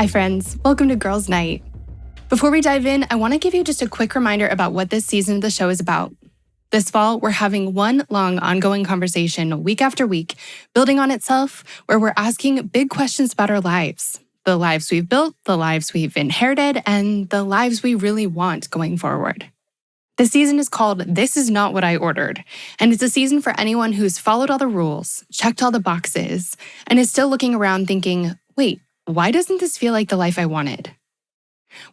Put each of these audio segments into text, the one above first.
Hi friends, welcome to Girls Night. Before we dive in, I want to give you just a quick reminder about what this season of the show is about. This fall, we're having one long ongoing conversation week after week, building on itself, where we're asking big questions about our lives. The lives we've built, the lives we've inherited, and the lives we really want going forward. The season is called This Is Not What I Ordered, and it's a season for anyone who's followed all the rules, checked all the boxes, and is still looking around thinking, wait, why doesn't this feel like the life I wanted?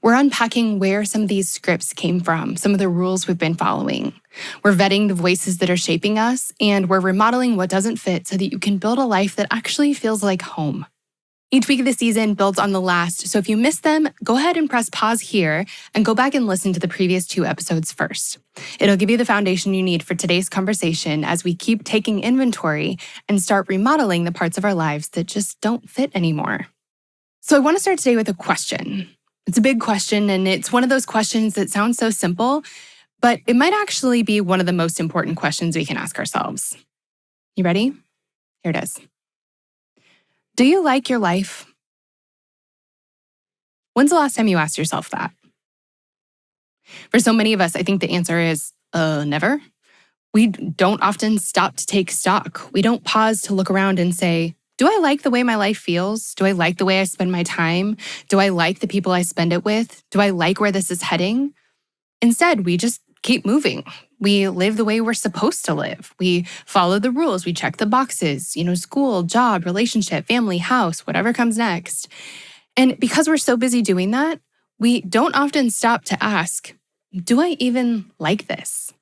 We're unpacking where some of these scripts came from, some of the rules we've been following. We're vetting the voices that are shaping us, and we're remodeling what doesn't fit so that you can build a life that actually feels like home. Each week of the season builds on the last, so if you missed them, go ahead and press pause here and go back and listen to the previous 2 episodes first. It'll give you the foundation you need for today's conversation as we keep taking inventory and start remodeling the parts of our lives that just don't fit anymore. So I want to start today with a question. It's a big question, and it's one of those questions that sounds so simple, but it might actually be one of the most important questions we can ask ourselves. You ready? Here it is. Do you like your life? When's the last time you asked yourself that? For so many of us, I think the answer is, never. We don't often stop to take stock. We don't pause to look around and say, do I like the way my life feels? Do I like the way I spend my time? Do I like the people I spend it with? Do I like where this is heading? Instead, we just keep moving. We live the way we're supposed to live. We follow the rules. We check the boxes, school, job, relationship, family, house, whatever comes next. And because we're so busy doing that, we don't often stop to ask, do I even like this?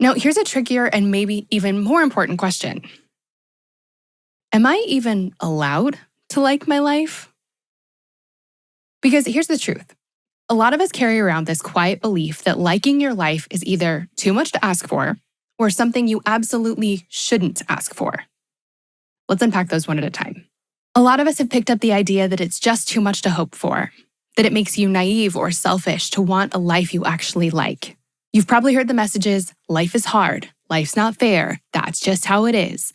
Now, here's a trickier and maybe even more important question. Am I even allowed to like my life? Because here's the truth. A lot of us carry around this quiet belief that liking your life is either too much to ask for or something you absolutely shouldn't ask for. Let's unpack those one at a time. A lot of us have picked up the idea that it's just too much to hope for, that it makes you naive or selfish to want a life you actually like. You've probably heard the messages, life is hard, life's not fair, that's just how it is.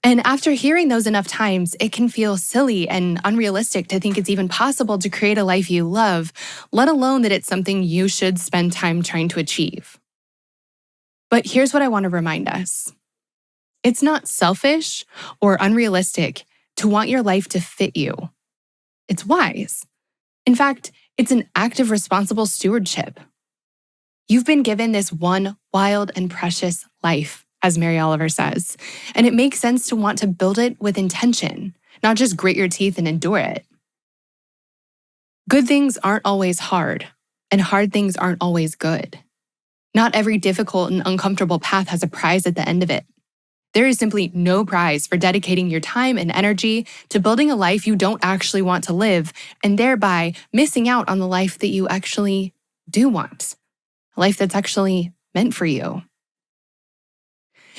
And after hearing those enough times, it can feel silly and unrealistic to think it's even possible to create a life you love, let alone that it's something you should spend time trying to achieve. But here's what I want to remind us. It's not selfish or unrealistic to want your life to fit you. It's wise. In fact, it's an act of responsible stewardship. You've been given this one wild and precious life, as Mary Oliver says, and it makes sense to want to build it with intention, not just grit your teeth and endure it. Good things aren't always hard, and hard things aren't always good. Not every difficult and uncomfortable path has a prize at the end of it. There is simply no prize for dedicating your time and energy to building a life you don't actually want to live, and thereby missing out on the life that you actually do want, a life that's actually meant for you.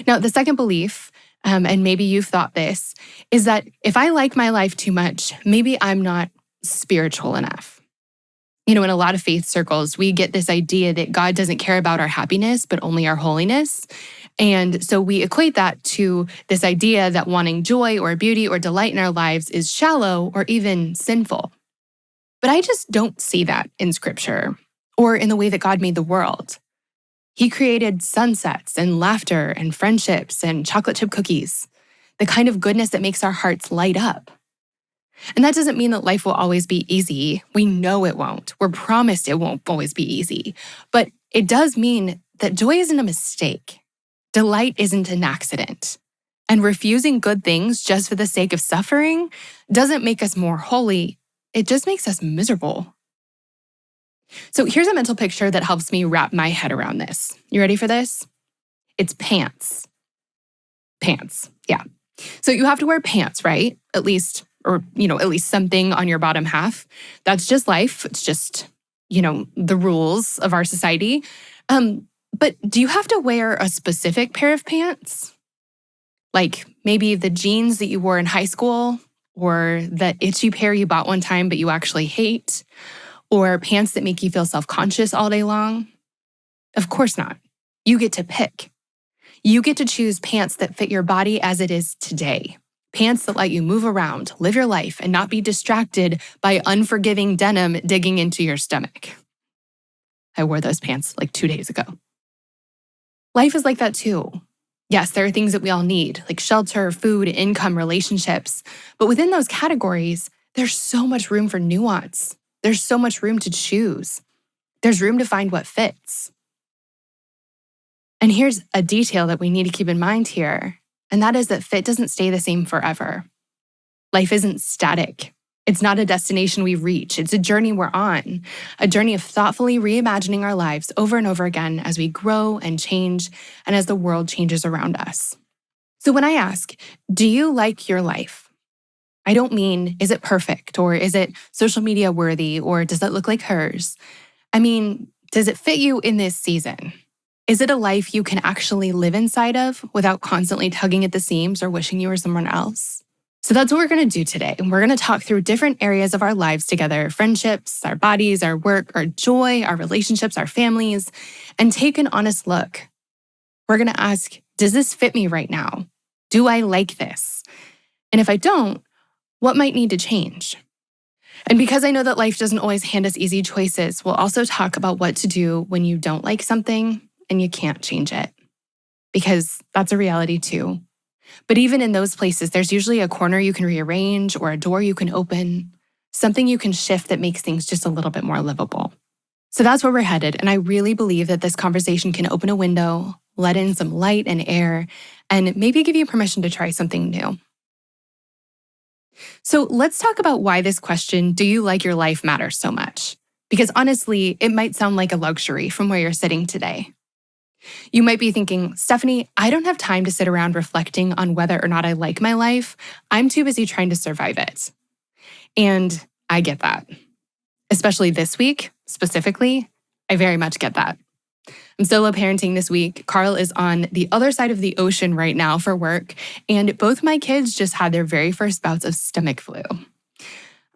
Now, the second belief, and maybe you've thought this, is that if I like my life too much, maybe I'm not spiritual enough. In a lot of faith circles, we get this idea that God doesn't care about our happiness, but only our holiness. And so we equate that to this idea that wanting joy or beauty or delight in our lives is shallow or even sinful. But I just don't see that in Scripture or in the way that God made the world. He created sunsets and laughter and friendships and chocolate chip cookies, the kind of goodness that makes our hearts light up. And that doesn't mean that life will always be easy. We know it won't. We're promised it won't always be easy. But it does mean that joy isn't a mistake. Delight isn't an accident. And refusing good things just for the sake of suffering doesn't make us more holy. It just makes us miserable. So here's a mental picture that helps me wrap my head around this. You ready for this? It's pants. Pants, yeah. So you have to wear pants, right? At least something on your bottom half. That's just life. It's just, the rules of our society. But do you have to wear a specific pair of pants? Like maybe the jeans that you wore in high school, or the itchy pair you bought one time but you actually hate, or pants that make you feel self-conscious all day long? Of course not. You get to pick. You get to choose pants that fit your body as it is today. Pants that let you move around, live your life, and not be distracted by unforgiving denim digging into your stomach. I wore those pants like 2 days ago. Life is like that too. Yes, there are things that we all need, like shelter, food, income, relationships. But within those categories, there's so much room for nuance. There's so much room to choose. There's room to find what fits. And here's a detail that we need to keep in mind here, and that is that fit doesn't stay the same forever. Life isn't static. It's not a destination we reach. It's a journey we're on, a journey of thoughtfully reimagining our lives over and over again as we grow and change and as the world changes around us. So when I ask, do you like your life? I don't mean, is it perfect or is it social media worthy or does that look like hers? I mean, does it fit you in this season? Is it a life you can actually live inside of without constantly tugging at the seams or wishing you were someone else? So that's what we're going to do today. And we're going to talk through different areas of our lives together, friendships, our bodies, our work, our joy, our relationships, our families, and take an honest look. We're going to ask, does this fit me right now? Do I like this? And if I don't, what might need to change? And because I know that life doesn't always hand us easy choices, we'll also talk about what to do when you don't like something and you can't change it. Because that's a reality too. But even in those places, there's usually a corner you can rearrange or a door you can open, something you can shift that makes things just a little bit more livable. So that's where we're headed. And I really believe that this conversation can open a window, let in some light and air, and maybe give you permission to try something new. So let's talk about why this question, do you like your life, matters so much? Because honestly, it might sound like a luxury from where you're sitting today. You might be thinking, Stephanie, I don't have time to sit around reflecting on whether or not I like my life. I'm too busy trying to survive it. And I get that. Especially this week, specifically, I very much get that. I'm solo parenting this week. Carl is on the other side of the ocean right now for work, and both my kids just had their very first bouts of stomach flu.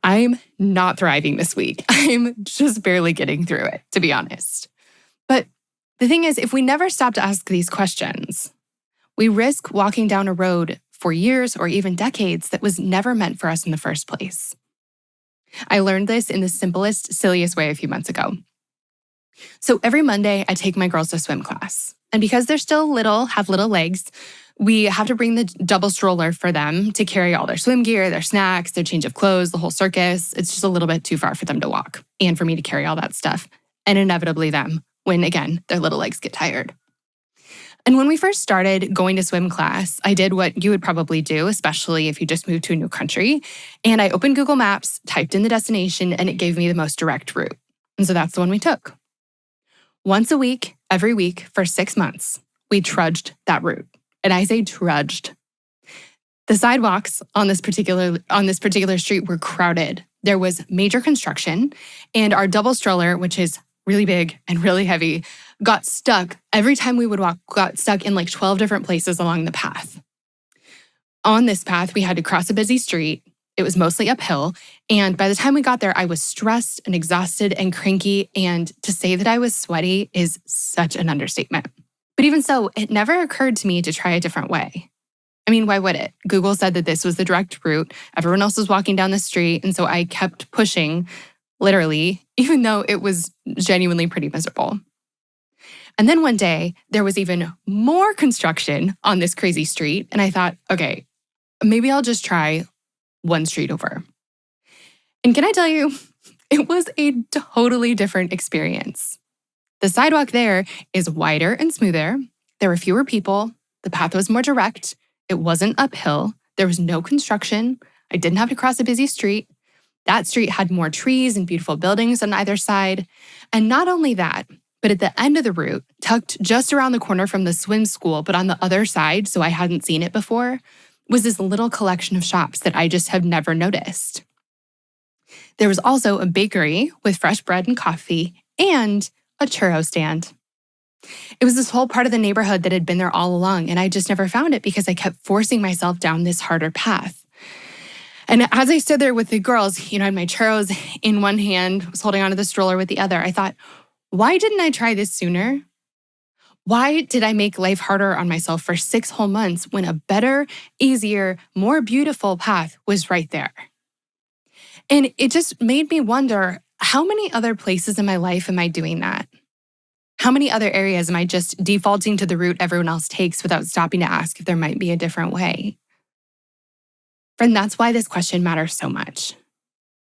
I'm not thriving this week. I'm just barely getting through it, to be honest. But the thing is, if we never stop to ask these questions, we risk walking down a road for years or even decades that was never meant for us in the first place. I learned this in the simplest, silliest way a few months ago. So every Monday, I take my girls to swim class. And because they're still little, have little legs, we have to bring the double stroller for them to carry all their swim gear, their snacks, their change of clothes, the whole circus. It's just a little bit too far for them to walk and for me to carry all that stuff. And inevitably them, when again, their little legs get tired. And when we first started going to swim class, I did what you would probably do, especially if you just moved to a new country. And I opened Google Maps, typed in the destination, and it gave me the most direct route. And so that's the one we took. Once a week, every week, for 6 months, we trudged that route. And I say trudged. The sidewalks on this particular street were crowded. There was major construction, and our double stroller, which is really big and really heavy, got stuck. Every time we would walk, got stuck in like 12 different places along the path. On this path, we had to cross a busy street. It was mostly uphill. And by the time we got there, I was stressed and exhausted and cranky. And to say that I was sweaty is such an understatement. But even so, it never occurred to me to try a different way. I mean, why would it? Google said that this was the direct route. Everyone else was walking down the street. And so I kept pushing, literally, even though it was genuinely pretty miserable. And then one day, there was even more construction on this crazy street. And I thought, okay, maybe I'll just try one street over. And can I tell you, it was a totally different experience. The sidewalk there is wider and smoother. There were fewer people. The path was more direct. It wasn't uphill. There was no construction. I didn't have to cross a busy street. That street had more trees and beautiful buildings on either side. And not only that, but at the end of the route, tucked just around the corner from the swim school, but on the other side, so I hadn't seen it before, was this little collection of shops that I just have never noticed. There was also a bakery with fresh bread and coffee and a churro stand. It was this whole part of the neighborhood that had been there all along, and I just never found it because I kept forcing myself down this harder path. And as I stood there with the girls, I had my churros in one hand, was holding onto the stroller with the other, I thought, why didn't I try this sooner? Why did I make life harder on myself for 6 whole months when a better, easier, more beautiful path was right there? And it just made me wonder, how many other places in my life am I doing that? How many other areas am I just defaulting to the route everyone else takes without stopping to ask if there might be a different way? Friend, that's why this question matters so much.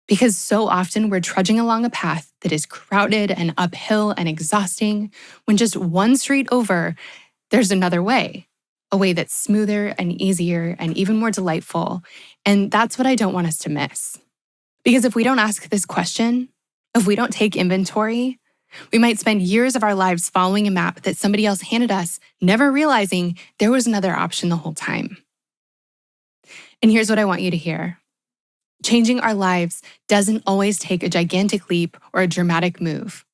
Because so often we're trudging along a path that is crowded and uphill and exhausting when just one street over, there's another way, a way that's smoother and easier and even more delightful. And that's what I don't want us to miss. Because if we don't ask this question, if we don't take inventory, we might spend years of our lives following a map that somebody else handed us, never realizing there was another option the whole time. And here's what I want you to hear. Changing our lives doesn't always take a gigantic leap or a dramatic move.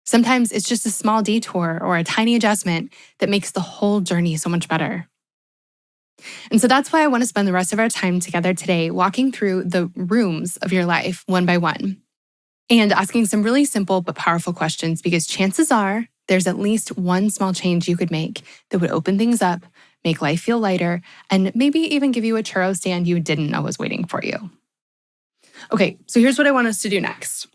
Sometimes it's just a small detour or a tiny adjustment that makes the whole journey so much better. And so that's why I want to spend the rest of our time together today walking through the rooms of your life one by one and asking some really simple but powerful questions, because chances are there's at least one small change you could make that would open things up, make life feel lighter, and maybe even give you a churro stand you didn't know was waiting for you. Okay, so here's what I want us to do next.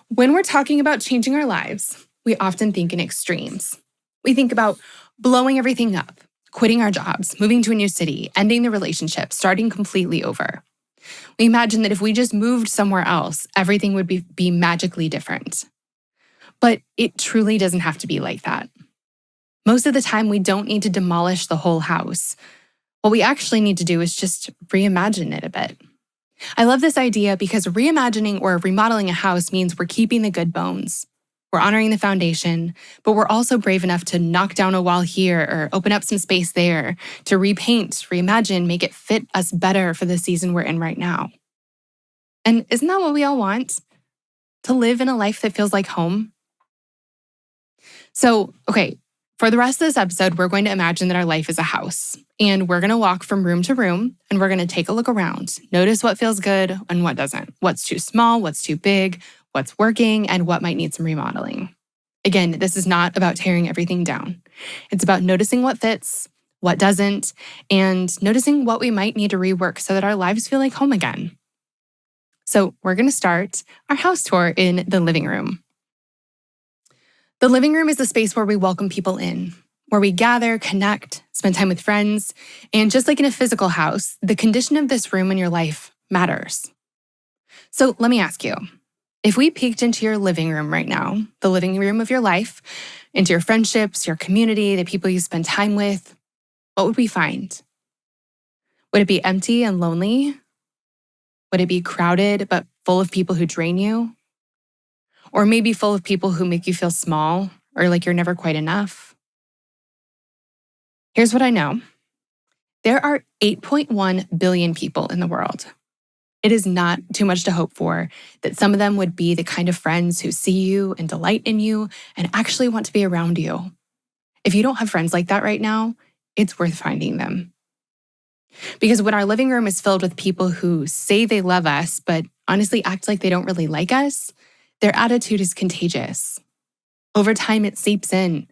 When we're talking about changing our lives, we often think in extremes. We think about blowing everything up, quitting our jobs, moving to a new city, ending the relationship, starting completely over. We imagine that if we just moved somewhere else, everything would be magically different. But it truly doesn't have to be like that. Most of the time, we don't need to demolish the whole house. What we actually need to do is just reimagine it a bit. I love this idea because reimagining or remodeling a house means we're keeping the good bones. We're honoring the foundation, but we're also brave enough to knock down a wall here or open up some space there, to repaint, reimagine, make it fit us better for the season we're in right now. And isn't that what we all want? To live in a life that feels like home? So, okay, for the rest of this episode, we're going to imagine that our life is a house. And we're going to walk from room to room, and we're going to take a look around. Notice what feels good and what doesn't. What's too small, what's too big, what's working, and what might need some remodeling. Again, this is not about tearing everything down. It's about noticing what fits, what doesn't, and noticing what we might need to rework so that our lives feel like home again. So we're going to start our house tour in the living room. The living room is the space where we welcome people in, where we gather, connect, spend time with friends. And just like in a physical house, the condition of this room in your life matters. So let me ask you, if we peeked into your living room right now, the living room of your life, into your friendships, your community, the people you spend time with, what would we find? Would it be empty and lonely? Would it be crowded but full of people who drain you? Or maybe full of people who make you feel small or like you're never quite enough? Here's what I know. There are 8.1 billion people in the world. It is not too much to hope for that some of them would be the kind of friends who see you and delight in you and actually want to be around you. If you don't have friends like that right now, it's worth finding them. Because when our living room is filled with people who say they love us, but honestly act like they don't really like us, their attitude is contagious. Over time, it seeps in.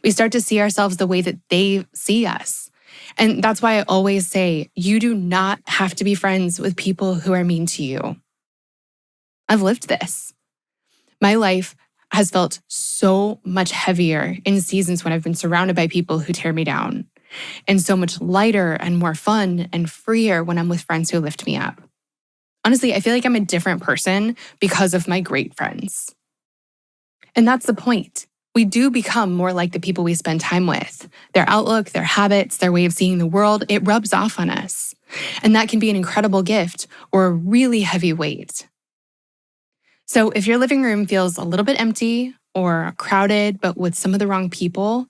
We start to see ourselves the way that they see us. And that's why I always say, you do not have to be friends with people who are mean to you. I've lived this. My life has felt so much heavier in seasons when I've been surrounded by people who tear me down, and so much lighter and more fun and freer when I'm with friends who lift me up. Honestly, I feel like I'm a different person because of my great friends. And that's the point. We do become more like the people we spend time with. Their outlook, their habits, their way of seeing the world, it rubs off on us. And that can be an incredible gift or a really heavy weight. So if your living room feels a little bit empty or crowded, but with some of the wrong people,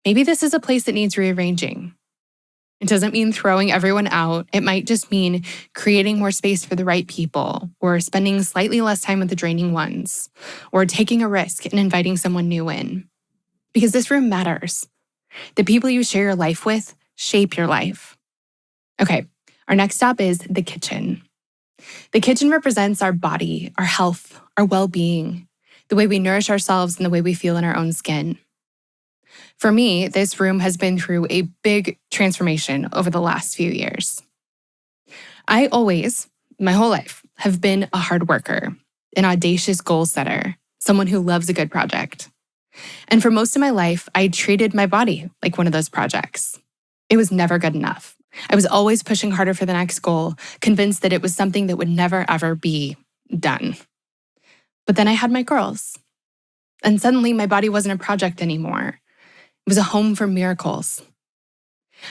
maybe this is a place that needs rearranging. It doesn't mean throwing everyone out. It might just mean creating more space for the right people, or spending slightly less time with the draining ones, or taking a risk and inviting someone new in. Because this room matters. The people you share your life with shape your life. Okay, our next stop is the kitchen. The kitchen represents our body, our health, our well-being, the way we nourish ourselves and the way we feel in our own skin. For me, this room has been through a big transformation over the last few years. I always, my whole life, have been a hard worker, an audacious goal setter, someone who loves a good project. And for most of my life, I treated my body like one of those projects. It was never good enough. I was always pushing harder for the next goal, convinced that it was something that would never, ever be done. But then I had my girls. And suddenly my body wasn't a project anymore. It was a home for miracles.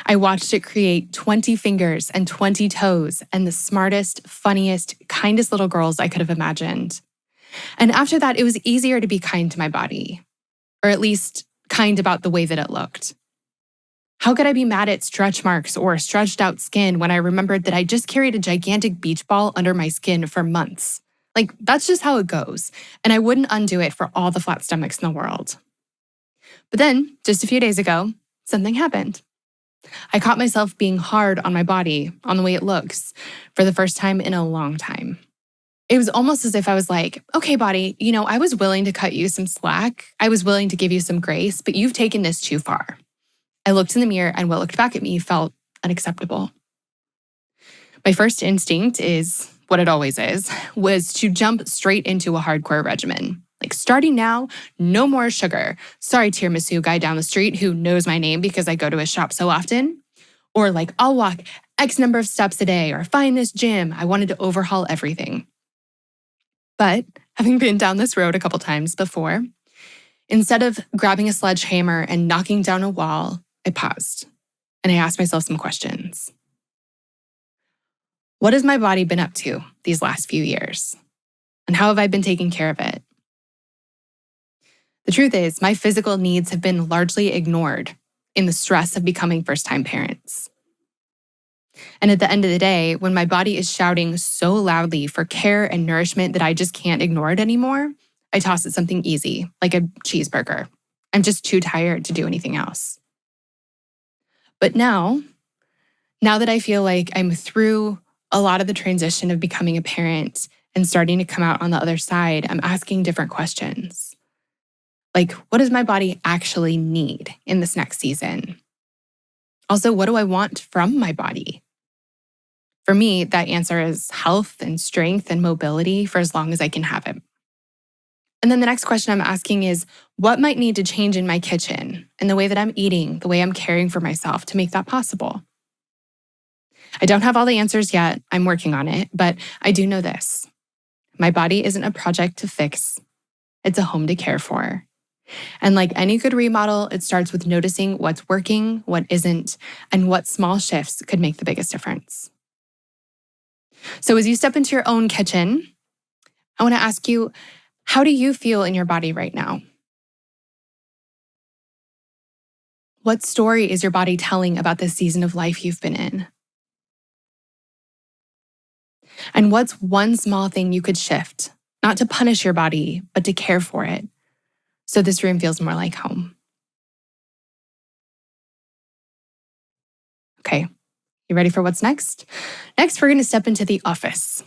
I watched it create 20 fingers and 20 toes and the smartest, funniest, kindest little girls I could have imagined. And after that, it was easier to be kind to my body, or at least kind about the way that it looked. How could I be mad at stretch marks or stretched out skin when I remembered that I just carried a gigantic beach ball under my skin for months? Like, that's just how it goes, and I wouldn't undo it for all the flat stomachs in the world. But then, just a few days ago, something happened. I caught myself being hard on my body, on the way it looks, for the first time in a long time. It was almost as if I was like, okay, body, I was willing to cut you some slack. I was willing to give you some grace, but you've taken this too far. I looked in the mirror and what looked back at me felt unacceptable. My first instinct is what it always is, was to jump straight into a hardcore regimen. Like, starting now, no more sugar. Sorry, tiramisu guy down the street who knows my name because I go to his shop so often. Or like, I'll walk X number of steps a day or find this gym. I wanted to overhaul everything. But having been down this road a couple times before, instead of grabbing a sledgehammer and knocking down a wall, I paused and I asked myself some questions. What has my body been up to these last few years? And how have I been taking care of it? The truth is, my physical needs have been largely ignored in the stress of becoming first-time parents. And at the end of the day, when my body is shouting so loudly for care and nourishment that I just can't ignore it anymore, I toss it something easy, like a cheeseburger. I'm just too tired to do anything else. But now that I feel like I'm through a lot of the transition of becoming a parent and starting to come out on the other side, I'm asking different questions. Like, what does my body actually need in this next season? Also, what do I want from my body? For me, that answer is health and strength and mobility for as long as I can have it. And then the next question I'm asking is, what might need to change in my kitchen and the way that I'm eating, the way I'm caring for myself to make that possible? I don't have all the answers yet. I'm working on it, but I do know this. My body isn't a project to fix. It's a home to care for. And like any good remodel, it starts with noticing what's working, what isn't, and what small shifts could make the biggest difference. So as you step into your own kitchen, I want to ask you, how do you feel in your body right now? What story is your body telling about this season of life you've been in? And what's one small thing you could shift, not to punish your body, but to care for it, so this room feels more like home? Okay, you ready for what's next? Next, we're going to step into the office.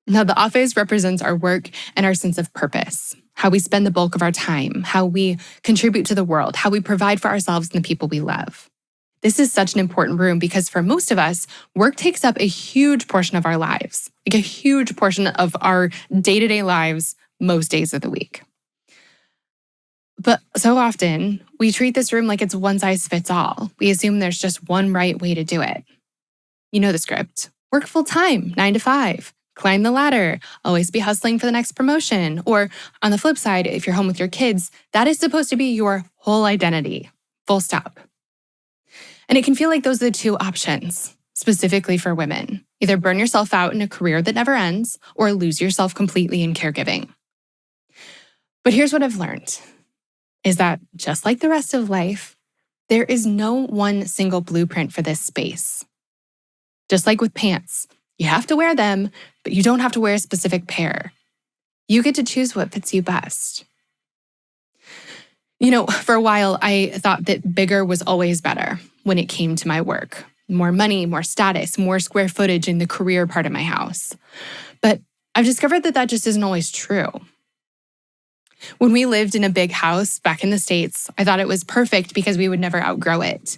Now, the office represents our work and our sense of purpose, how we spend the bulk of our time, how we contribute to the world, how we provide for ourselves and the people we love. This is such an important room because for most of us, work takes up a huge portion of our lives, like a huge portion of our day-to-day lives most days of the week. But so often, we treat this room like it's one size fits all. We assume there's just one right way to do it. You know the script. Work full time, 9 to 5. Climb the ladder, always be hustling for the next promotion. Or on the flip side, if you're home with your kids, that is supposed to be your whole identity, full stop. And it can feel like those are the two options, specifically for women. Either burn yourself out in a career that never ends, or lose yourself completely in caregiving. But here's what I've learned, is that just like the rest of life, there is no one single blueprint for this space. Just like with pants, you have to wear them, but you don't have to wear a specific pair. You get to choose what fits you best. For a while, I thought that bigger was always better when it came to my work. More money, more status, more square footage in the career part of my house. But I've discovered that just isn't always true. When we lived in a big house back in the States, I thought it was perfect because we would never outgrow it.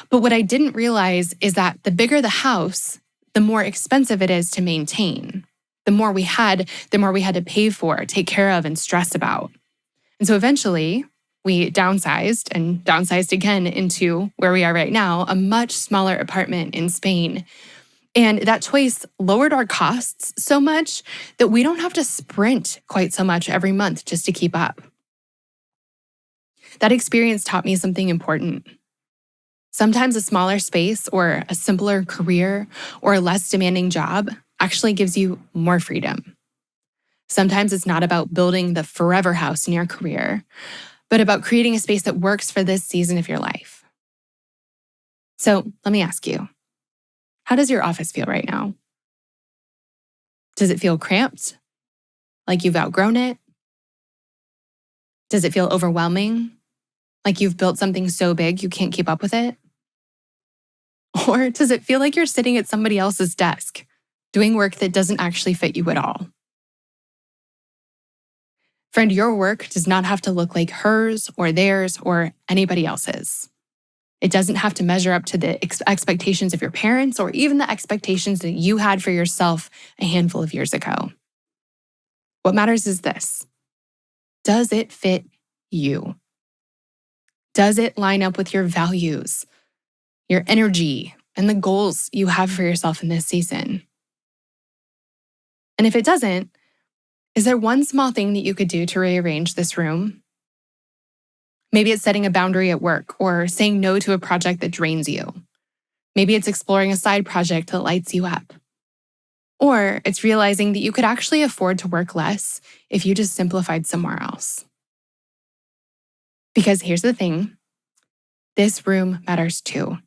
But what I didn't realize is that the bigger the house, the more expensive it is to maintain. The more we had to pay for, take care of, and stress about. And so eventually, we downsized and downsized again into where we are right now, a much smaller apartment in Spain. And that choice lowered our costs so much that we don't have to sprint quite so much every month just to keep up. That experience taught me something important. Sometimes a smaller space or a simpler career or a less demanding job actually gives you more freedom. Sometimes it's not about building the forever house in your career, but about creating a space that works for this season of your life. So let me ask you, how does your office feel right now? Does it feel cramped? Like you've outgrown it? Does it feel overwhelming? Like you've built something so big you can't keep up with it? Or does it feel like you're sitting at somebody else's desk, doing work that doesn't actually fit you at all? Friend, your work does not have to look like hers or theirs or anybody else's. It doesn't have to measure up to the expectations of your parents or even the expectations that you had for yourself a handful of years ago. What matters is this: does it fit you? Does it line up with your values, your energy, and the goals you have for yourself in this season? And if it doesn't, is there one small thing that you could do to rearrange this room? Maybe it's setting a boundary at work or saying no to a project that drains you. Maybe it's exploring a side project that lights you up. Or it's realizing that you could actually afford to work less if you just simplified somewhere else. Because here's the thing, this room matters too.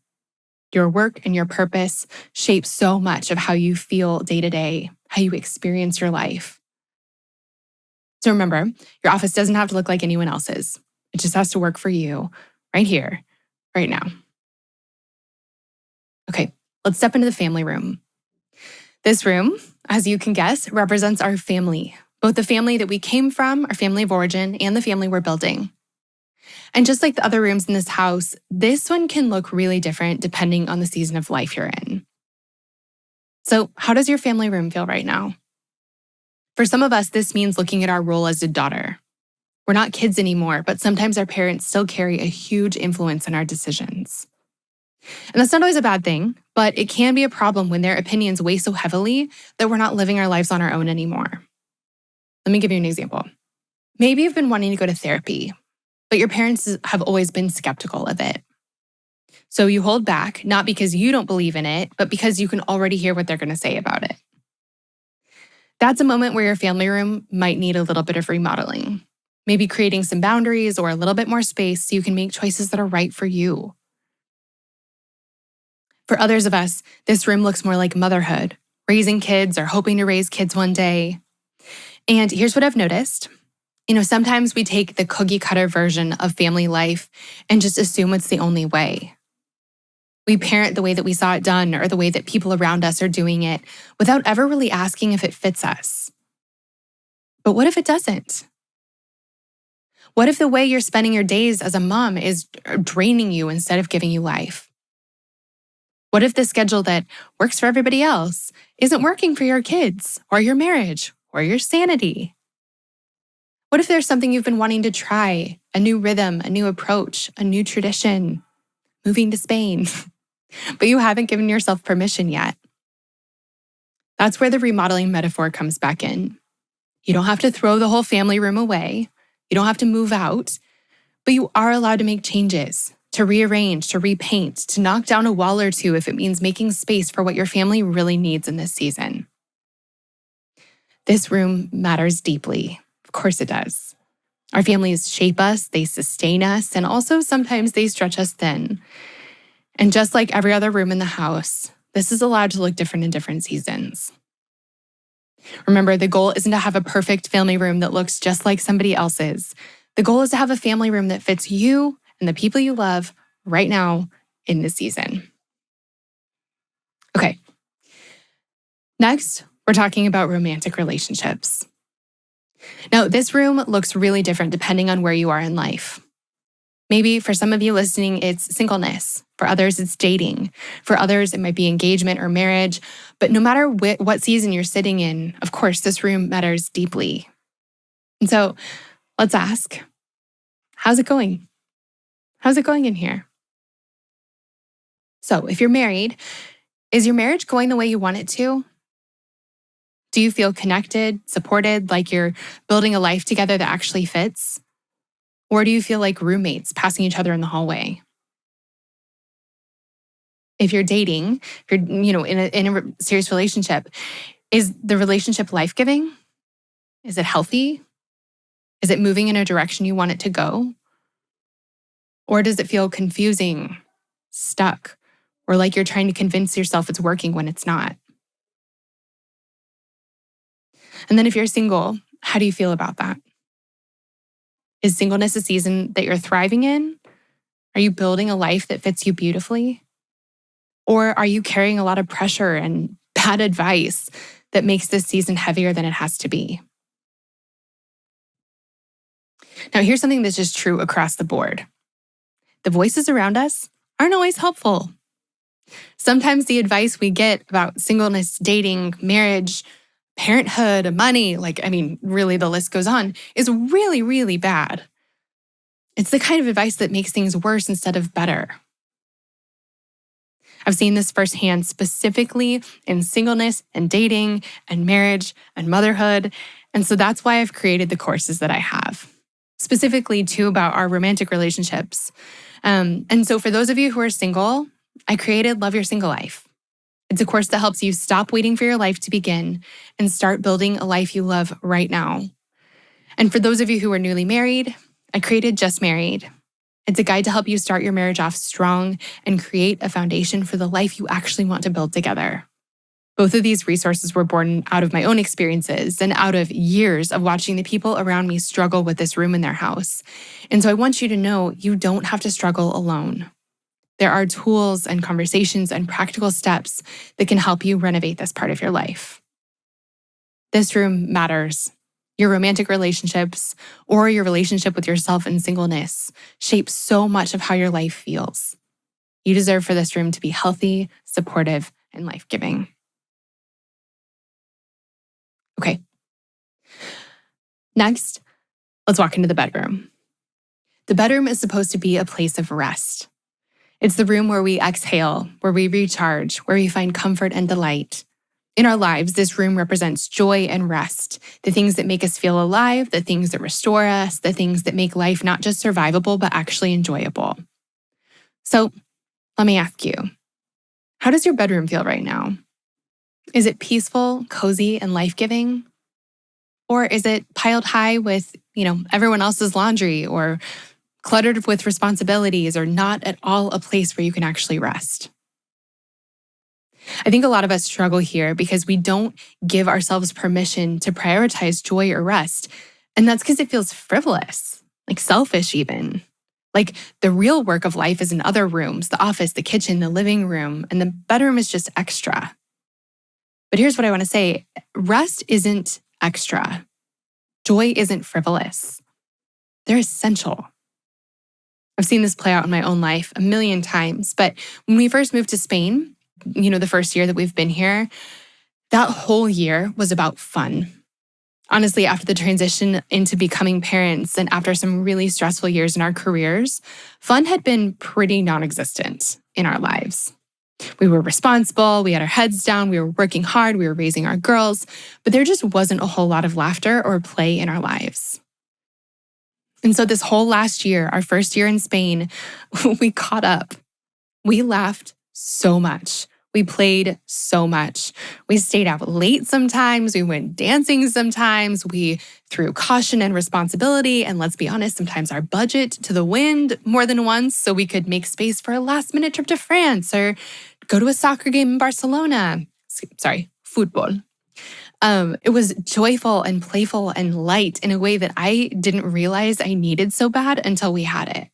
Your work and your purpose shape so much of how you feel day to day, how you experience your life. So remember, your office doesn't have to look like anyone else's. It just has to work for you right here, right now. Okay, let's step into the family room. This room, as you can guess, represents our family, both the family that we came from, our family of origin, and the family we're building. And just like the other rooms in this house, this one can look really different depending on the season of life you're in. So, how does your family room feel right now? For some of us, this means looking at our role as a daughter. We're not kids anymore, but sometimes our parents still carry a huge influence in our decisions. And that's not always a bad thing, but it can be a problem when their opinions weigh so heavily that we're not living our lives on our own anymore. Let me give you an example. Maybe you've been wanting to go to therapy, but your parents have always been skeptical of it. So you hold back, not because you don't believe in it, but because you can already hear what they're going to say about it. That's a moment where your family room might need a little bit of remodeling. Maybe creating some boundaries or a little bit more space so you can make choices that are right for you. For others of us, this room looks more like motherhood, raising kids or hoping to raise kids one day. And here's what I've noticed. Sometimes we take the cookie cutter version of family life and just assume it's the only way. We parent the way that we saw it done or the way that people around us are doing it without ever really asking if it fits us. But what if it doesn't? What if the way you're spending your days as a mom is draining you instead of giving you life? What if the schedule that works for everybody else isn't working for your kids or your marriage or your sanity? What if there's something you've been wanting to try, a new rhythm, a new approach, a new tradition, moving to Spain, but you haven't given yourself permission yet? That's where the remodeling metaphor comes back in. You don't have to throw the whole family room away. You don't have to move out, but you are allowed to make changes, to rearrange, to repaint, to knock down a wall or two if it means making space for what your family really needs in this season. This room matters deeply. Of course it does. Our families shape us, they sustain us, and also sometimes they stretch us thin. And just like every other room in the house, this is allowed to look different in different seasons. Remember, the goal isn't to have a perfect family room that looks just like somebody else's. The goal is to have a family room that fits you and the people you love right now in this season. Okay. Next, we're talking about romantic relationships. Now, this room looks really different depending on where you are in life. Maybe for some of you listening, it's singleness. For others, it's dating. For others, it might be engagement or marriage. But no matter what season you're sitting in, of course, this room matters deeply. And so let's ask, how's it going? How's it going in here? So if you're married, is your marriage going the way you want it to? Do you feel connected, supported, like you're building a life together that actually fits? Or do you feel like roommates passing each other in the hallway? If you're dating, if you're in a serious relationship, is the relationship life-giving? Is it healthy? Is it moving in a direction you want it to go? Or does it feel confusing, stuck, or like you're trying to convince yourself it's working when it's not? And then if you're single, how do you feel about that? Is singleness a season that you're thriving in? Are you building a life that fits you beautifully? Or are you carrying a lot of pressure and bad advice that makes this season heavier than it has to be? Now, here's something that's just true across the board. The voices around us aren't always helpful. Sometimes the advice we get about singleness, dating, marriage, parenthood, money, really the list goes on, is really, really bad. It's the kind of advice that makes things worse instead of better. I've seen this firsthand, specifically in singleness and dating and marriage and motherhood. And so that's why I've created the courses that I have, specifically too about our romantic relationships. And so for those of you who are single, I created Love Your Single Life. It's a course that helps you stop waiting for your life to begin and start building a life you love right now. And for those of you who are newly married, I created Just Married. It's a guide to help you start your marriage off strong and create a foundation for the life you actually want to build together. Both of these resources were born out of my own experiences and out of years of watching the people around me struggle with this room in their house. And so I want you to know you don't have to struggle alone. There are tools and conversations and practical steps that can help you renovate this part of your life. This room matters. Your romantic relationships or your relationship with yourself in singleness shape so much of how your life feels. You deserve for this room to be healthy, supportive, and life-giving. Okay. Next, let's walk into the bedroom. The bedroom is supposed to be a place of rest. It's the room where we exhale, where we recharge, where we find comfort and delight. In our lives, this room represents joy and rest, the things that make us feel alive, the things that restore us, the things that make life not just survivable, but actually enjoyable. So let me ask you, how does your bedroom feel right now? Is it peaceful, cozy, and life-giving? Or is it piled high with, everyone else's laundry or cluttered with responsibilities or not at all a place where you can actually rest? I think a lot of us struggle here because we don't give ourselves permission to prioritize joy or rest. And that's because it feels frivolous, like selfish even. Like the real work of life is in other rooms, the office, the kitchen, the living room, and the bedroom is just extra. But here's what I want to say. Rest isn't extra. Joy isn't frivolous. They're essential. I've seen this play out in my own life a million times. But when we first moved to Spain, the first year that we've been here, that whole year was about fun. Honestly, after the transition into becoming parents and after some really stressful years in our careers, fun had been pretty non-existent in our lives. We were responsible, we had our heads down, we were working hard, we were raising our girls, but there just wasn't a whole lot of laughter or play in our lives. And so this whole last year, our first year in Spain, we caught up. We laughed so much. We played so much. We stayed out late sometimes. We went dancing sometimes. We threw caution and responsibility. And let's be honest, sometimes our budget to the wind more than once so we could make space for a last-minute trip to France or go to a soccer game in Barcelona. Football. It was joyful and playful and light in a way that I didn't realize I needed so bad until we had it.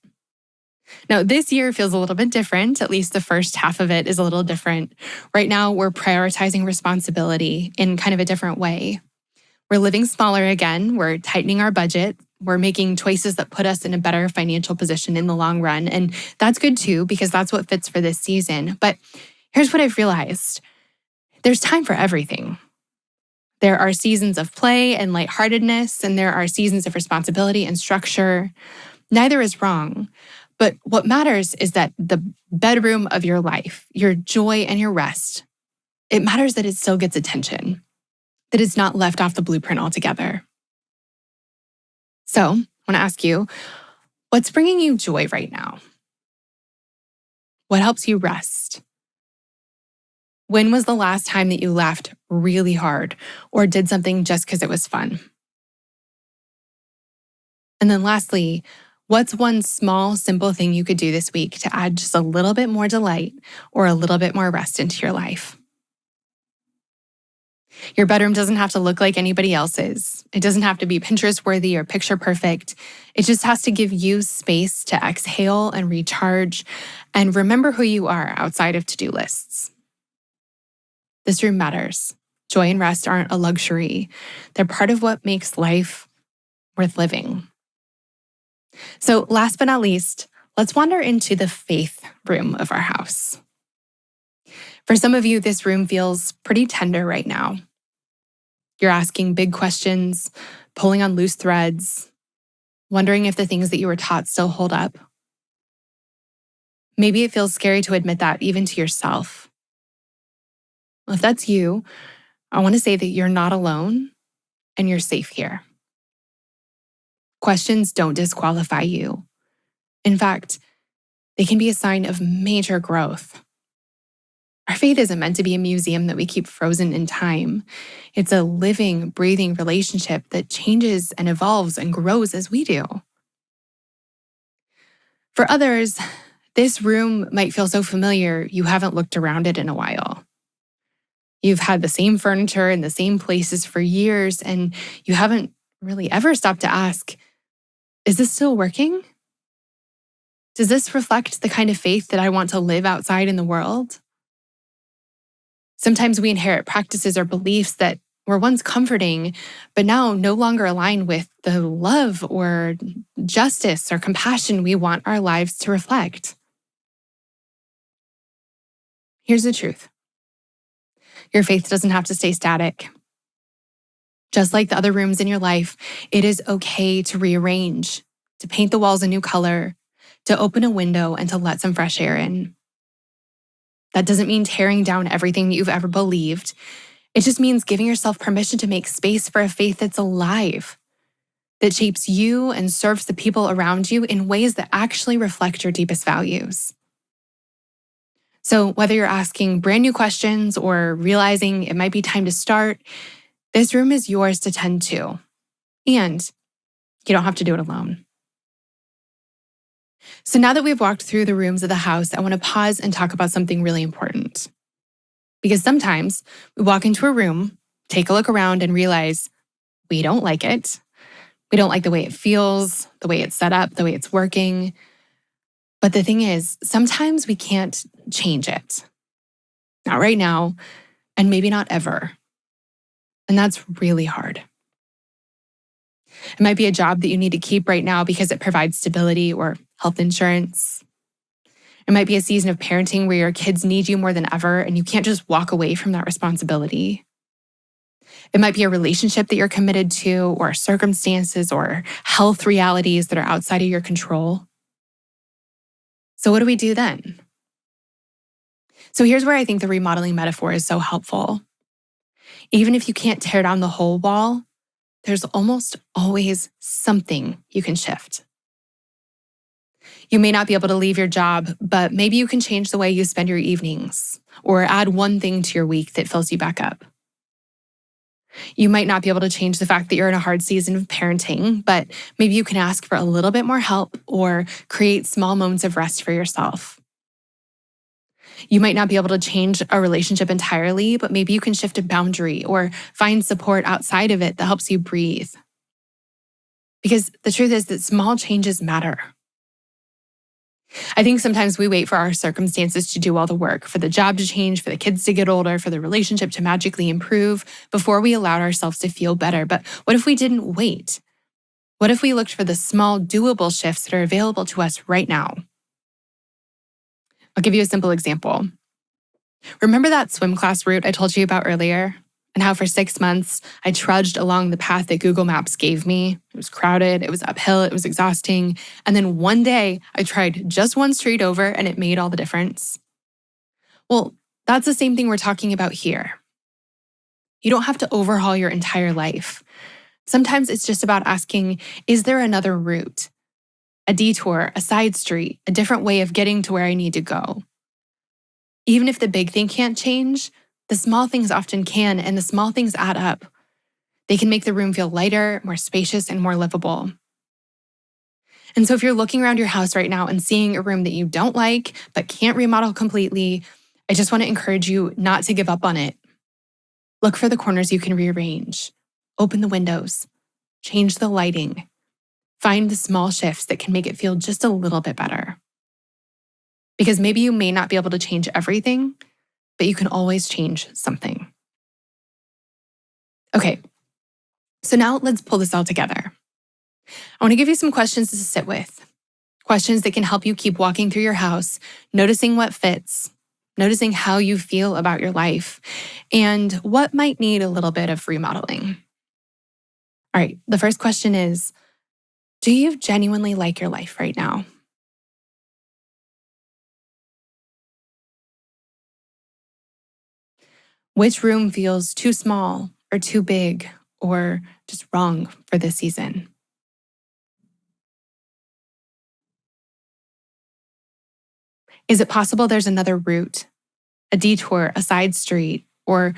Now, this year feels a little bit different. At least the first half of it is a little different. Right now, we're prioritizing responsibility in kind of a different way. We're living smaller again. We're tightening our budget. We're making choices that put us in a better financial position in the long run. And that's good too, because that's what fits for this season. But here's what I've realized. There's time for everything. There are seasons of play and lightheartedness, and there are seasons of responsibility and structure. Neither is wrong. But what matters is that the bedroom of your life, your joy and your rest, it matters that it still gets attention, that it's not left off the blueprint altogether. So I want to ask you, what's bringing you joy right now? What helps you rest? When was the last time that you laughed really hard or did something just because it was fun? And then lastly, what's one small, simple thing you could do this week to add just a little bit more delight or a little bit more rest into your life? Your bedroom doesn't have to look like anybody else's. It doesn't have to be Pinterest worthy or picture perfect. It just has to give you space to exhale and recharge and remember who you are outside of to-do lists. This room matters. Joy and rest aren't a luxury. They're part of what makes life worth living. So last but not least, let's wander into the faith room of our house. For some of you, this room feels pretty tender right now. You're asking big questions, pulling on loose threads, wondering if the things that you were taught still hold up. Maybe it feels scary to admit that even to yourself. Well, if that's you, I want to say that you're not alone and you're safe here. Questions don't disqualify you. In fact, they can be a sign of major growth. Our faith isn't meant to be a museum that we keep frozen in time. It's a living, breathing relationship that changes and evolves and grows as we do. For others, this room might feel so familiar you haven't looked around it in a while. You've had the same furniture in the same places for years, and you haven't really ever stopped to ask, is this still working? Does this reflect the kind of faith that I want to live outside in the world? Sometimes we inherit practices or beliefs that were once comforting, but now no longer align with the love or justice or compassion we want our lives to reflect. Here's the truth. Your faith doesn't have to stay static. Just like the other rooms in your life, it is okay to rearrange, to paint the walls a new color, to open a window and to let some fresh air in. That doesn't mean tearing down everything that you've ever believed. It just means giving yourself permission to make space for a faith that's alive, that shapes you and serves the people around you in ways that actually reflect your deepest values. So whether you're asking brand new questions or realizing it might be time to start, this room is yours to tend to. And you don't have to do it alone. So now that we've walked through the rooms of the house, I want to pause and talk about something really important. Because sometimes we walk into a room, take a look around, and realize we don't like it. We don't like the way it feels, the way it's set up, the way it's working. But the thing is, sometimes we can't change it. Not right now, and maybe not ever. And that's really hard. It might be a job that you need to keep right now because it provides stability or health insurance. It might be a season of parenting where your kids need you more than ever and you can't just walk away from that responsibility. It might be a relationship that you're committed to, or circumstances or health realities that are outside of your control. So what do we do then? So here's where I think the remodeling metaphor is so helpful. Even if you can't tear down the whole wall, there's almost always something you can shift. You may not be able to leave your job, but maybe you can change the way you spend your evenings or add one thing to your week that fills you back up. You might not be able to change the fact that you're in a hard season of parenting, but maybe you can ask for a little bit more help or create small moments of rest for yourself. You might not be able to change a relationship entirely, but maybe you can shift a boundary or find support outside of it that helps you breathe. Because the truth is that small changes matter. I think sometimes we wait for our circumstances to do all the work, for the job to change, for the kids to get older, for the relationship to magically improve before we allowed ourselves to feel better. But what if we didn't wait? What if we looked for the small, doable shifts that are available to us right now? I'll give you a simple example. Remember that swim class route I told you about earlier? And how for 6 months I trudged along the path that Google Maps gave me. It was crowded, it was uphill, it was exhausting. And then one day I tried just one street over and it made all the difference. Well, that's the same thing we're talking about here. You don't have to overhaul your entire life. Sometimes it's just about asking, is there another route? A detour, a side street, a different way of getting to where I need to go. Even if the big thing can't change, the small things often can, and the small things add up. They can make the room feel lighter, more spacious, and more livable. And so if you're looking around your house right now and seeing a room that you don't like, but can't remodel completely, I just want to encourage you not to give up on it. Look for the corners you can rearrange. Open the windows. Change the lighting. Find the small shifts that can make it feel just a little bit better. Because maybe you may not be able to change everything, but you can always change something. Okay, so now let's pull this all together. I want to give you some questions to sit with. Questions that can help you keep walking through your house, noticing what fits, noticing how you feel about your life, and what might need a little bit of remodeling. All right, the first question is, do you genuinely like your life right now? Which room feels too small or too big or just wrong for this season? Is it possible there's another route, a detour, a side street, or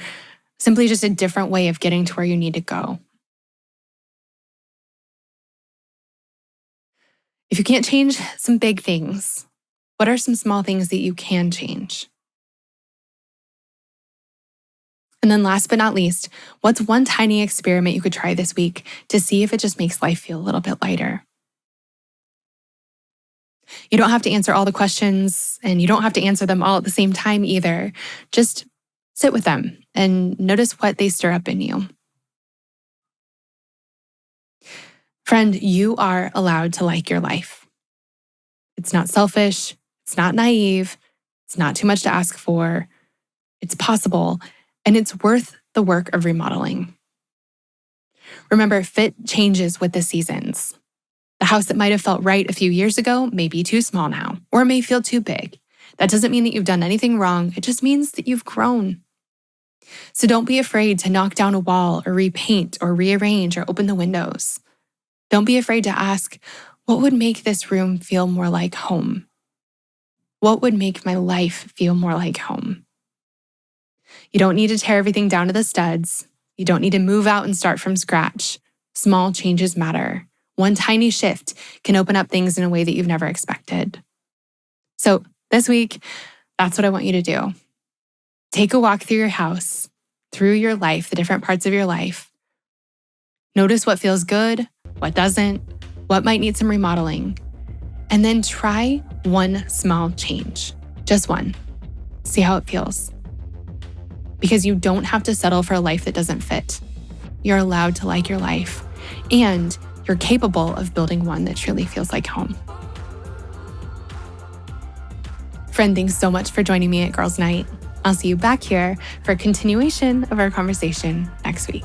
simply just a different way of getting to where you need to go? If you can't change some big things, what are some small things that you can change? And then last but not least, what's one tiny experiment you could try this week to see if it just makes life feel a little bit lighter? You don't have to answer all the questions and you don't have to answer them all at the same time either. Just sit with them and notice what they stir up in you. Friend, you are allowed to like your life. It's not selfish. It's not naive. It's not too much to ask for. It's possible, and it's worth the work of remodeling. Remember, fit changes with the seasons. The house that might have felt right a few years ago may be too small now, or may feel too big. That doesn't mean that you've done anything wrong. It just means that you've grown. So don't be afraid to knock down a wall or repaint or rearrange or open the windows. Don't be afraid to ask, what would make this room feel more like home? What would make my life feel more like home? You don't need to tear everything down to the studs. You don't need to move out and start from scratch. Small changes matter. One tiny shift can open up things in a way that you've never expected. So this week, that's what I want you to do. Take a walk through your house, through your life, the different parts of your life. Notice what feels good, what doesn't, what might need some remodeling. And then try one small change, just one. See how it feels. Because you don't have to settle for a life that doesn't fit. You're allowed to like your life, and you're capable of building one that truly feels like home. Friend, thanks so much for joining me at Girls Night. I'll see you back here for a continuation of our conversation next week.